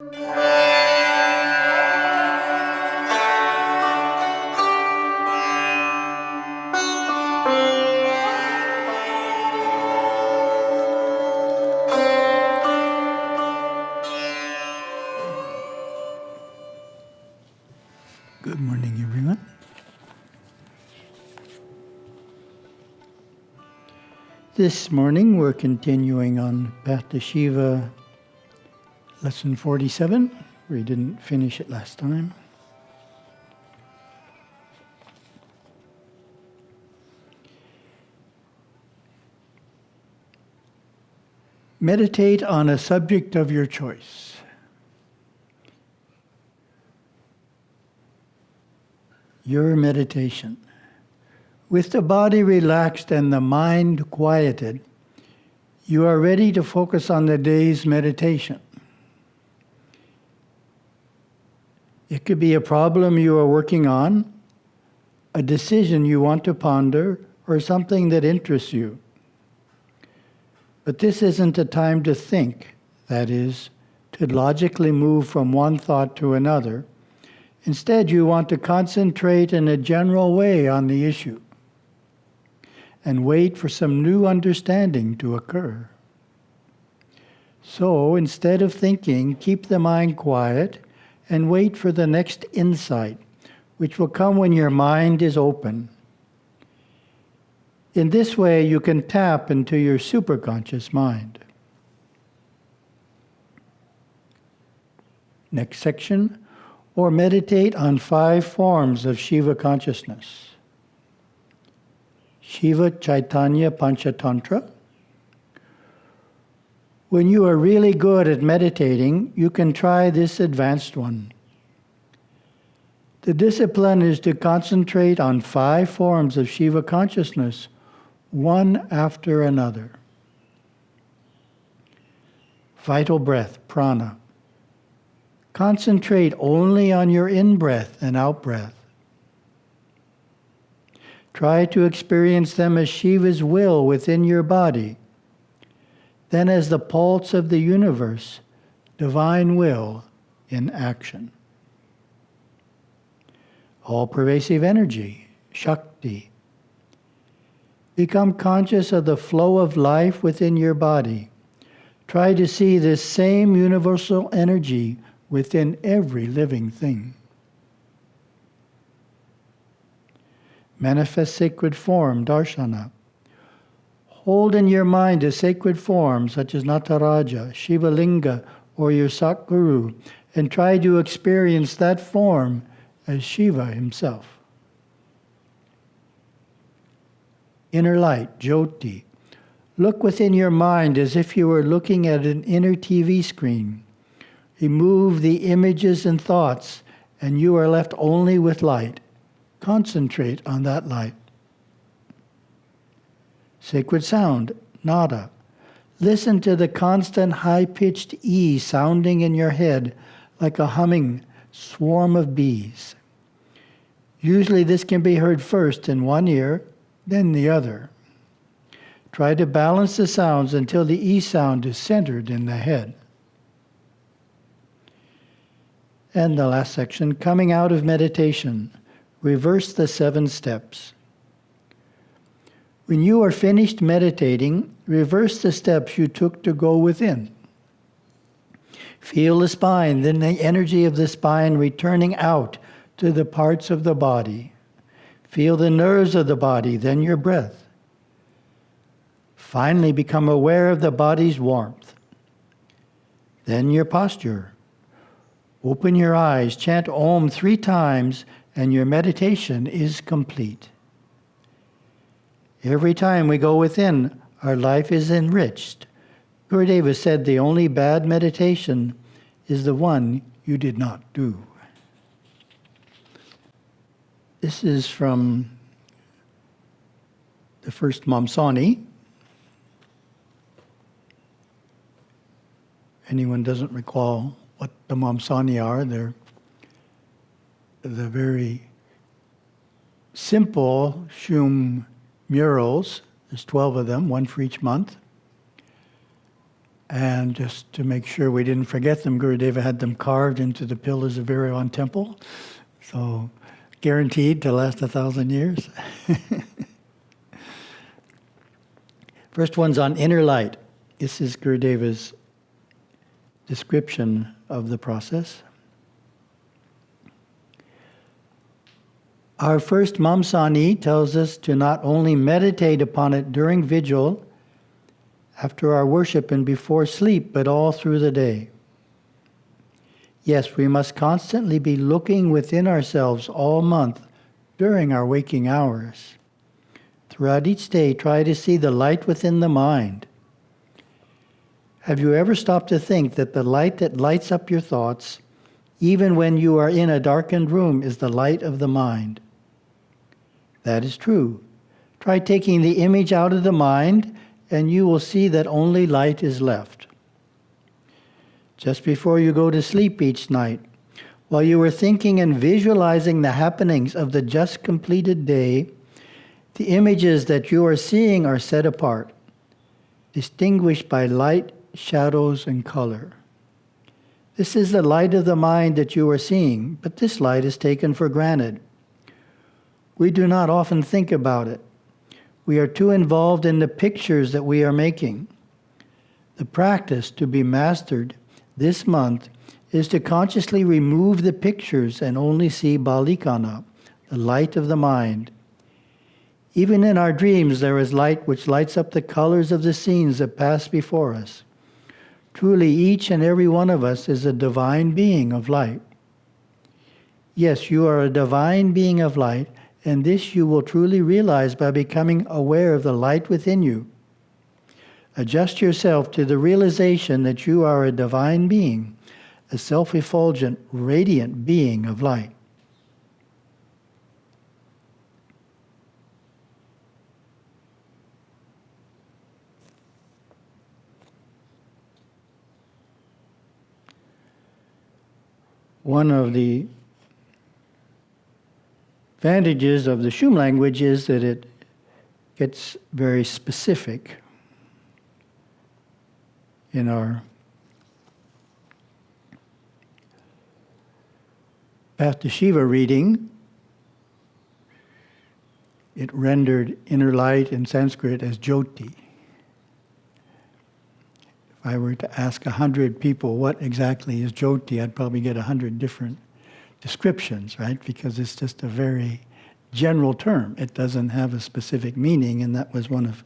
Good morning, everyone. This morning we're continuing on Path to Shiva, lesson 47. We didn't finish it last time. Meditate on a subject of your choice. Your meditation. With the body relaxed and the mind quieted, you are ready to focus on the day's meditation. It could be a problem you are working on, a decision you want to ponder, or something that interests you. But this isn't a time to think, that is, to logically move from one thought to another. Instead, you want to concentrate in a general way on the issue and wait for some new understanding to occur. So, instead of thinking, keep the mind quiet and wait for the next insight, which will come when your mind is open. In this way, you can tap into your superconscious mind. Next section, or meditate on 5 forms of Shiva consciousness. Shiva Chaitanya Panchatantra. When you are really good at meditating, you can try this advanced one. The discipline is to concentrate on 5 forms of Shiva consciousness, one after another. Vital breath, prana. Concentrate only on your in-breath and out-breath. Try to experience them as Shiva's will within your body, then as the pulse of the universe, divine will in action. All-pervasive energy, Shakti. Become conscious of the flow of life within your body. Try to see this same universal energy within every living thing. Manifest sacred form, darshana. Hold in your mind a sacred form such as Nataraja, Shiva Linga, or your Satguru, and try to experience that form as Shiva himself. Inner light, Jyoti. Look within your mind as if you were looking at an inner TV screen. Remove the images and thoughts, and you are left only with light. Concentrate on that light. Sacred sound, nada. Listen to the constant high-pitched E sounding in your head like a humming swarm of bees. Usually this can be heard first in one ear, then the other. Try to balance the sounds until the E sound is centered in the head. And the last section, coming out of meditation. Reverse the 7 steps. When you are finished meditating, reverse the steps you took to go within. Feel the spine, then the energy of the spine returning out to the parts of the body. Feel the nerves of the body, then your breath. Finally, become aware of the body's warmth. Then your posture. Open your eyes, chant Om 3 times, and your meditation is complete. Every time we go within, our life is enriched. Gurudeva said the only bad meditation is the one you did not do. This is from the first Mamsani. Anyone doesn't recall what the Mamsani are, they're the very simple Shum murals. There's 12 of them, one for each month. And just to make sure we didn't forget them, Gurudeva had them carved into the pillars of Viravan Temple. So guaranteed to last 1,000 years. First one's on inner light. This is Gurudeva's description of the process. Our first Mamsani tells us to not only meditate upon it during vigil, after our worship and before sleep, but all through the day. Yes, we must constantly be looking within ourselves all month during our waking hours. Throughout each day, try to see the light within the mind. Have you ever stopped to think that the light that lights up your thoughts, even when you are in a darkened room, is the light of the mind? That is true. Try taking the image out of the mind, and you will see that only light is left. Just before you go to sleep each night, while you are thinking and visualizing the happenings of the just completed day, the images that you are seeing are set apart, distinguished by light, shadows, and color. This is the light of the mind that you are seeing, but this light is taken for granted. We do not often think about it. We are too involved in the pictures that we are making. The practice to be mastered this month is to consciously remove the pictures and only see Balikana, the light of the mind. Even in our dreams, there is light which lights up the colors of the scenes that pass before us. Truly, each and every one of us is a divine being of light. Yes, you are a divine being of light, and this you will truly realize by becoming aware of the light within you. Adjust yourself to the realization that you are a divine being, a self-effulgent, radiant being of light. One of the advantages of the Shum language is that it gets very specific. In our Path to Shiva reading, it rendered inner light in Sanskrit as Jyoti. If I were to ask 100 people what exactly is Jyoti, I'd probably get 100 different descriptions, right? Because it's just a very general term. It doesn't have a specific meaning, and that was one of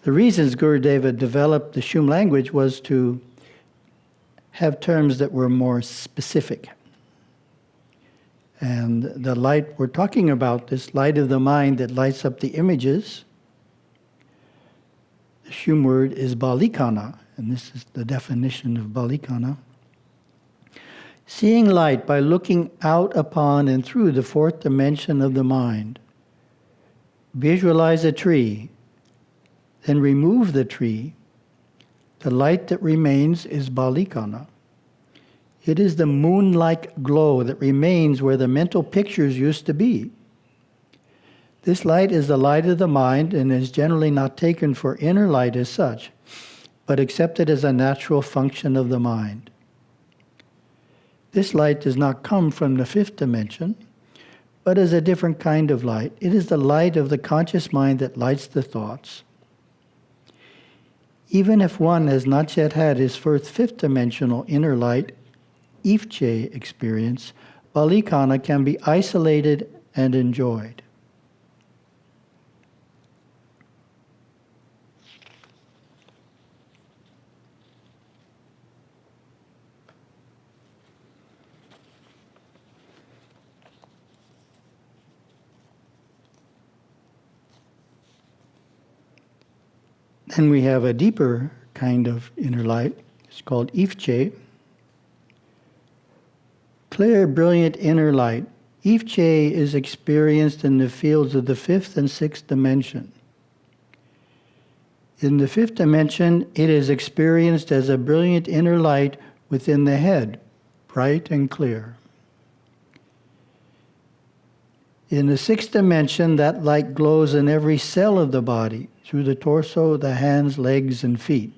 the reasons Gurudeva developed the Shum language, was to have terms that were more specific. And the light we're talking about, this light of the mind that lights up the images, the Shum word is Balikana, and this is the definition of Balikana. Seeing light by looking out upon and through the fourth dimension of the mind. Visualize a tree, then remove the tree. The light that remains is Balikana. It is the moon-like glow that remains where the mental pictures used to be. This light is the light of the mind and is generally not taken for inner light as such, but accepted as a natural function of the mind. This light does not come from the fifth dimension, but is a different kind of light. It is the light of the conscious mind that lights the thoughts. Even if one has not yet had his first fifth dimensional inner light, Ifche experience, Balikana can be isolated and enjoyed. Then we have a deeper kind of inner light. It's called Ifche. Clear, brilliant inner light. Ifche is experienced in the fields of the fifth and sixth dimension. In the fifth dimension, it is experienced as a brilliant inner light within the head, bright and clear. In the sixth dimension, that light glows in every cell of the body, through the torso, the hands, legs, and feet.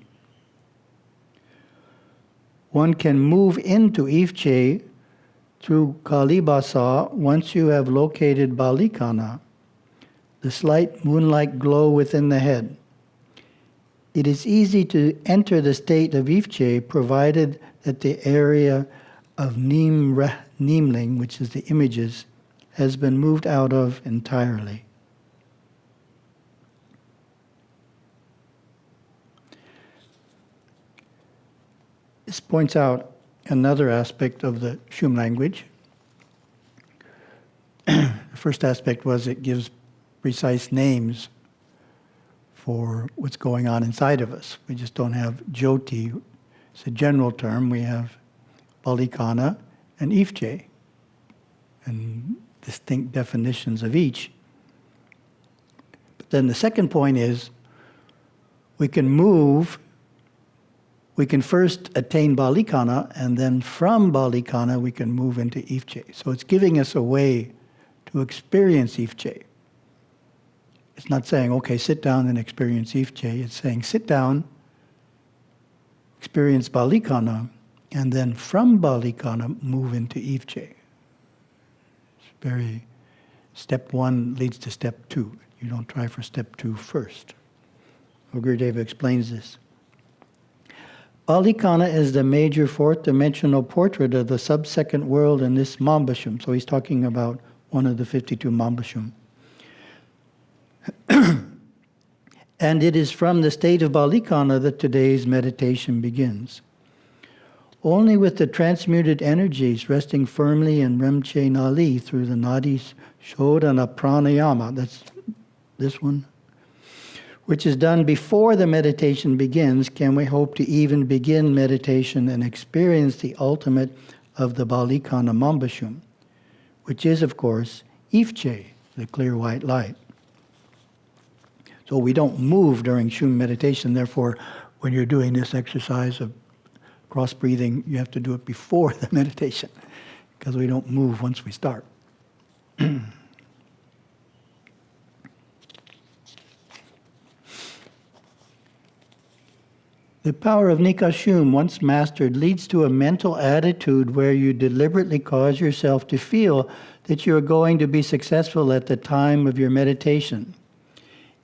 one can move into Ifche through Kalibasa once you have located Balikana, the slight moon-like glow within the head. It is easy to enter the state of Ifche provided that the area of Nimling, which is the images, has been moved out of entirely. This points out another aspect of the Shum language. The first aspect was it gives precise names for what's going on inside of us. We just don't have Jyoti. It's a general term. We have Balikana and Ifche, and distinct definitions of each. But then the second point is we can first attain Balikana, and then from Balikana we can move into Ifche. So it's giving us a way to experience Ifche. It's not saying, okay, sit down and experience Ifche. It's saying, sit down, experience Balikana, and then from Balikana, move into Ifche. It's very, step one leads to step two. You don't try for step two first. Gurudeva explains this. Balikana is the major fourth dimensional portrait of the sub-second world in this Mambashum. So he's talking about one of the 52 Mambashum. And it is from the state of Balikana that today's meditation begins. Only with the transmuted energies resting firmly in Remche Nali through the nadis Shodhana Pranayama, that's this one, which is done before the meditation begins, can we hope to even begin meditation and experience the ultimate of the Balikana Mambashum, which is, of course, Ifche, the clear white light. So we don't move during Shum meditation. Therefore, when you're doing this exercise of cross-breathing, you have to do it before the meditation, because we don't move once we start. The power of Nikashum, once mastered, leads to a mental attitude where you deliberately cause yourself to feel that you are going to be successful at the time of your meditation.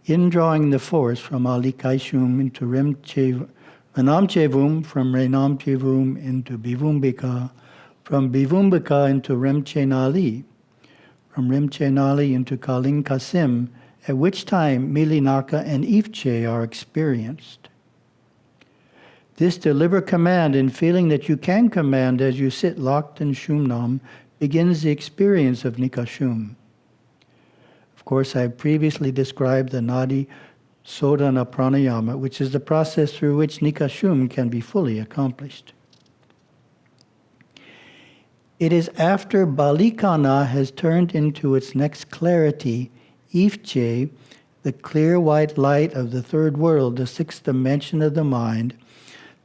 Indrawing the force from Alikaishum into Renamchevum, from Renamchevum into Bivumbika, from Bivumbika into Remche Nali, from Remche Nali into Kaling Kasim, at which time Milinaka and Ifche are experienced. This deliberate command and feeling that you can command as you sit locked in Shumnam begins the experience of Nikashum. Of course, I have previously described the Nadi Sodhana Pranayama, which is the process through which Nikashum can be fully accomplished. It is after Balikana has turned into its next clarity, Ifche, the clear white light of the third world, the sixth dimension of the mind,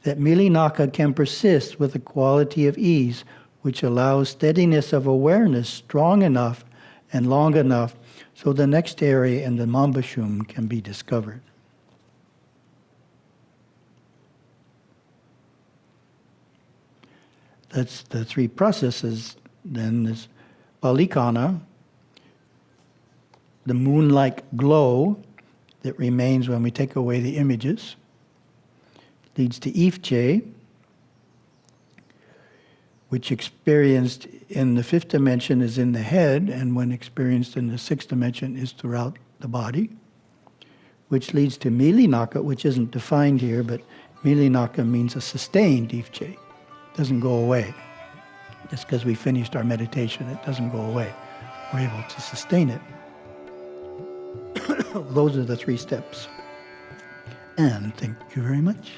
that Milinaka can persist with a quality of ease which allows steadiness of awareness strong enough and long enough so the next area in the Mambashum can be discovered. That's the three processes. Then there's Balikana, the moon-like glow that remains when we take away the images, leads to Ifche, which experienced in the fifth dimension is in the head, and when experienced in the sixth dimension is throughout the body, which leads to Milinaka, which isn't defined here, but Milinaka means a sustained Ifche. It doesn't go away. Just because we finished our meditation, it doesn't go away. We're able to sustain it. Those are the three steps. And thank you very much.